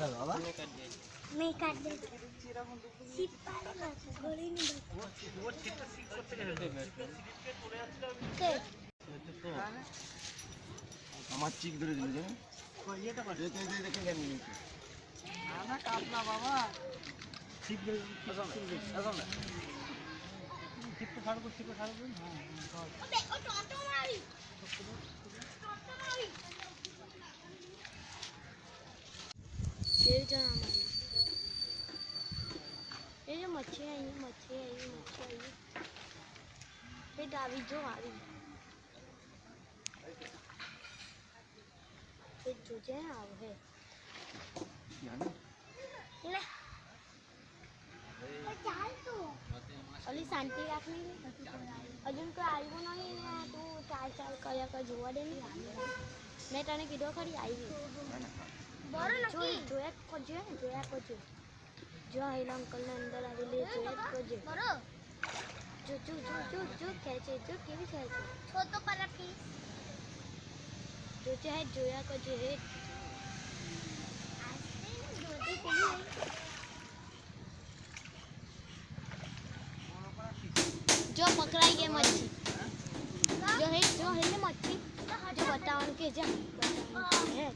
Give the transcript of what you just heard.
मैं काट दे सिपाही गोली नहीं वो चिट्टा सिक्स করতে গেছে কে আমার চিক ধরে দিল জানেন কই এটা কর দেখে কেন নিয়েছে না না কাট না বাবা চিক ধরে আসল না চিক তো ছাড় করছি তো ছাড় করুন হ্যাঁ ও টটো মারি शेर जाना हमारी ये जो मच्छी आई ये डावी जो आ रही ये जो जे आव है ले चाल तू अली शांति રાખની અજુન કોઈ આવ્યો નહીં ને તું ચાલ કયા કા જોવા દે ને મેં તને કીધો ખરી આવી બરો નકી જોયા કરજો જો આઈલા અંકલ ને અંદર આવીલે જોયા કરજો બરો જો ખેંચે જો કેવી ખેંચે છો તો પર પ્લીઝ જો ચાહે જોયા કરજો હે આસ્તે જોતી કોની जो पकड़ाई गई मच्छी जो है ने मच्छी जो बताओ के जा है